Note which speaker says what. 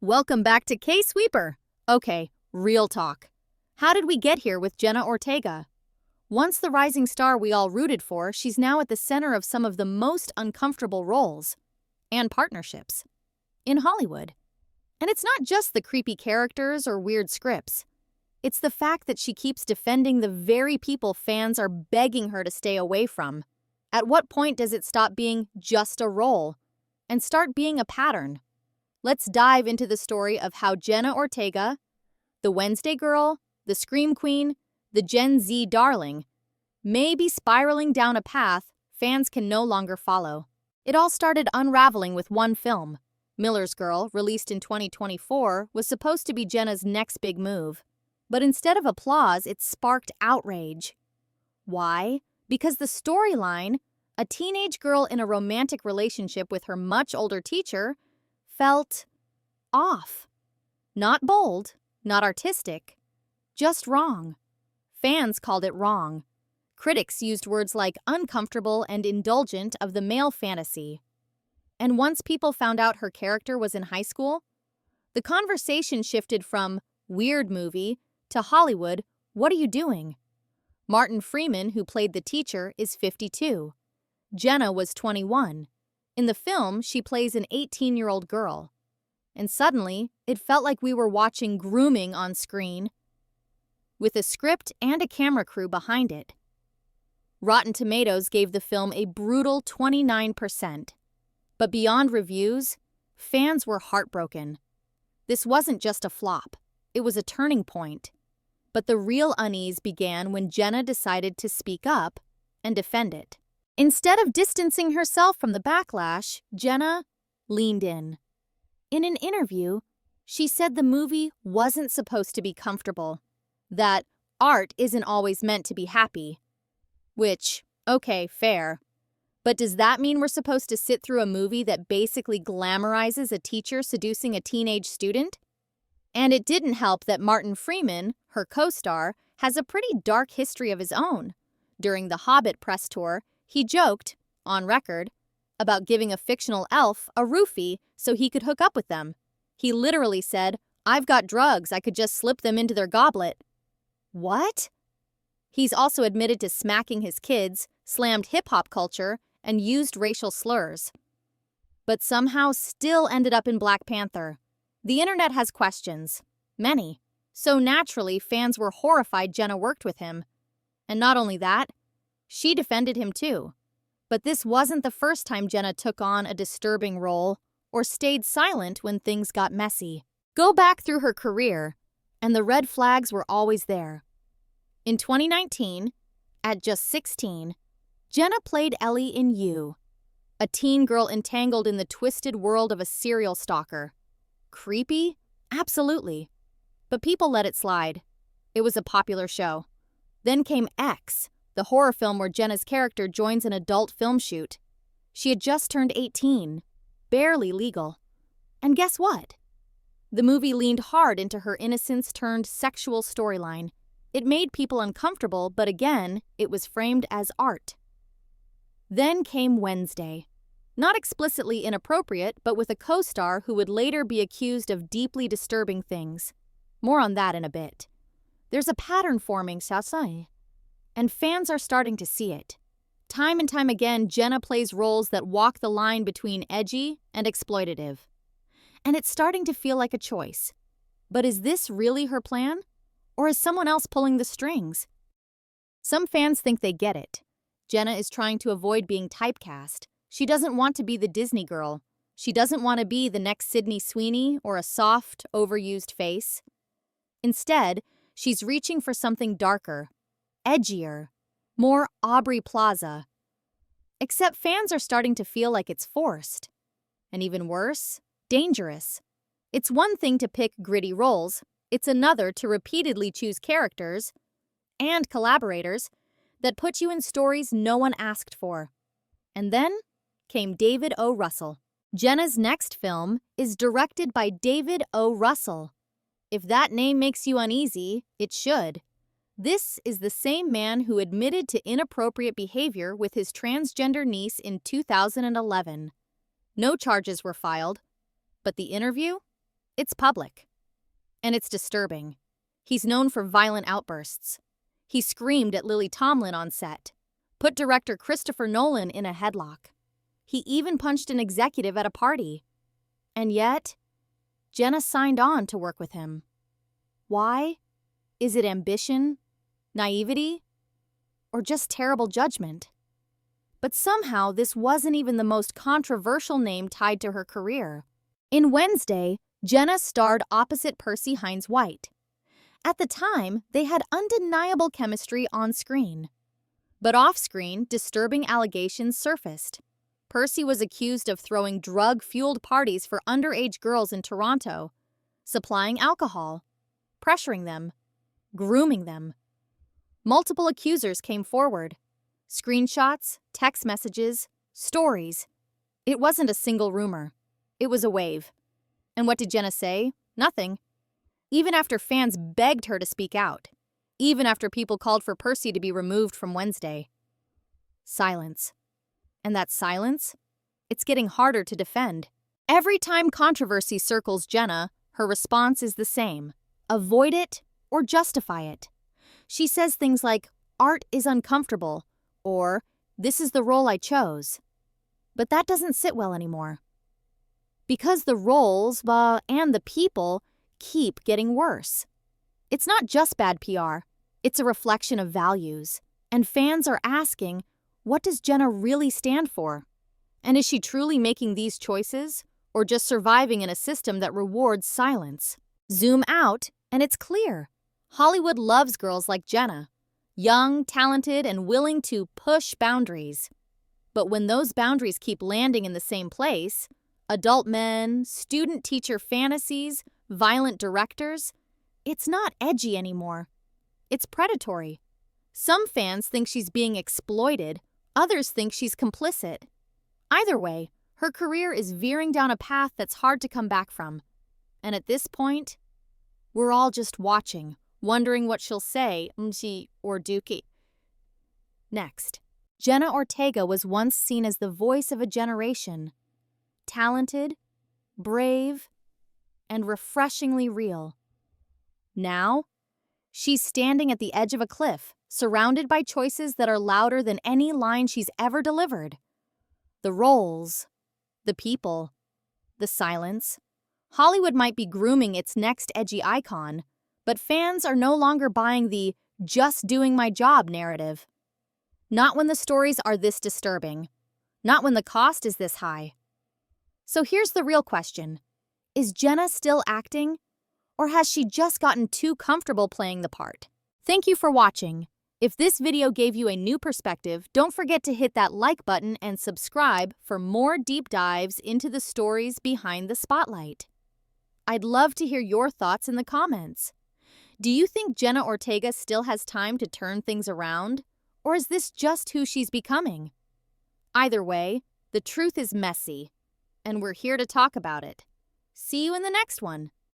Speaker 1: Welcome back to K-Sweeper. Okay, real talk. How did we get here with Jenna Ortega? Once the rising star we all rooted for, she's now at the center of some of the most uncomfortable roles and partnerships in Hollywood. And it's not just the creepy characters or weird scripts. It's the fact that she keeps defending the very people fans are begging her to stay away from. At what point does it stop being just a role and start being a pattern? Let's dive into the story of how Jenna Ortega, the Wednesday girl, the Scream Queen, the Gen Z darling, may be spiraling down a path fans can no longer follow. It all started unraveling with one film. Miller's Girl, released in 2024, was supposed to be Jenna's next big move. But instead of applause, it sparked outrage. Why? Because the storyline, a teenage girl in a romantic relationship with her much older teacher, felt off. Not bold, not artistic, just wrong. Fans called it wrong. Critics used words like uncomfortable and indulgent of the male fantasy. And once people found out her character was in high school, the conversation shifted from weird movie to Hollywood, what are you doing? Martin Freeman, who played the teacher, is 52. Jenna was 21. In the film, she plays an 18-year-old girl. And suddenly, it felt like we were watching grooming on screen, with a script and a camera crew behind it. Rotten Tomatoes gave the film a brutal 29%. But beyond reviews, fans were heartbroken. This wasn't just a flop, it was a turning point. But the real unease began when Jenna decided to speak up and defend it. Instead of distancing herself from the backlash, Jenna leaned in. In an interview, she said the movie wasn't supposed to be comfortable, that art isn't always meant to be happy. Which, okay, fair. But does that mean we're supposed to sit through a movie that basically glamorizes a teacher seducing a teenage student? And it didn't help that Martin Freeman, her co-star, has a pretty dark history of his own. During the Hobbit press tour, he joked, on record, about giving a fictional elf a roofie so he could hook up with them. He literally said, "I've got drugs, I could just slip them into their goblet." What? He's also admitted to smacking his kids, slammed hip-hop culture, and used racial slurs. But somehow still ended up in Black Panther. The internet has questions. Many. So naturally, fans were horrified Jenna worked with him. And not only that, she defended him too. But this wasn't the first time Jenna took on a disturbing role or stayed silent when things got messy. Go back through her career, and the red flags were always there. In 2019, at just 16, Jenna played Ellie in You, a teen girl entangled in the twisted world of a serial stalker. Creepy? Absolutely. But people let it slide. It was a popular show. Then came X, the horror film where Jenna's character joins an adult film shoot. She had just turned 18, barely legal. And guess what? The movie leaned hard into her innocence-turned-sexual storyline. It made people uncomfortable, but again, it was framed as art. Then came Wednesday. Not explicitly inappropriate, but with a co-star who would later be accused of deeply disturbing things. More on that in a bit. There's a pattern forming, Sasai. And fans are starting to see it. Time and time again, Jenna plays roles that walk the line between edgy and exploitative. And it's starting to feel like a choice. But is this really her plan? Or is someone else pulling the strings? Some fans think they get it. Jenna is trying to avoid being typecast. She doesn't want to be the Disney girl. She doesn't want to be the next Sydney Sweeney or a soft, overused face. Instead, she's reaching for something darker, edgier, more Aubrey Plaza. Except fans are starting to feel like it's forced. And even worse, dangerous. It's one thing to pick gritty roles. It's another to repeatedly choose characters and collaborators that put you in stories no one asked for. And then came David O. Russell. Jenna's next film is directed by David O. Russell. If that name makes you uneasy, it should. This is the same man who admitted to inappropriate behavior with his transgender niece in 2011. No charges were filed, but the interview? It's public. And it's disturbing. He's known for violent outbursts. He screamed at Lily Tomlin on set, put director Christopher Nolan in a headlock. He even punched an executive at a party. And yet, Jenna signed on to work with him. Why? Is it ambition, naivety, or just terrible judgment? But somehow this wasn't even the most controversial name tied to her career. In Wednesday, Jenna starred opposite Percy Hynes White. At the time, they had undeniable chemistry on screen. But off-screen, disturbing allegations surfaced. Percy was accused of throwing drug-fueled parties for underage girls in Toronto, supplying alcohol, pressuring them, grooming them. Multiple accusers came forward. Screenshots, text messages, stories. It wasn't a single rumor. It was a wave. And what did Jenna say? Nothing. Even after fans begged her to speak out. Even after people called for Percy to be removed from Wednesday. Silence. And that silence? It's getting harder to defend. Every time controversy circles Jenna, her response is the same. Avoid it or justify it. She says things like, "Art is uncomfortable," or "This is the role I chose." But that doesn't sit well anymore. Because the roles, and the people keep getting worse. It's not just bad PR. It's a reflection of values. And fans are asking, what does Jenna really stand for? And is she truly making these choices, or just surviving in a system that rewards silence? Zoom out, and it's clear. Hollywood loves girls like Jenna. Young, talented, and willing to push boundaries. But when those boundaries keep landing in the same place, adult men, student-teacher fantasies, violent directors, it's not edgy anymore. It's predatory. Some fans think she's being exploited, others think she's complicit. Either way, her career is veering down a path that's hard to come back from. And at this point, we're all just watching, wondering what she'll say, or dookie. Next, Jenna Ortega was once seen as the voice of a generation. Talented, brave, and refreshingly real. Now, she's standing at the edge of a cliff, surrounded by choices that are louder than any line she's ever delivered. The roles, the people, the silence. Hollywood might be grooming its next edgy icon, but fans are no longer buying the "just doing my job" narrative. Not when the stories are this disturbing. Not when the cost is this high. So here's the real question. Is Jenna still acting? Or has she just gotten too comfortable playing the part? Thank you for watching. If this video gave you a new perspective, don't forget to hit that like button and subscribe for more deep dives into the stories behind the spotlight. I'd love to hear your thoughts in the comments. Do you think Jenna Ortega still has time to turn things around? Or is this just who she's becoming? Either way, the truth is messy, and we're here to talk about it. See you in the next one.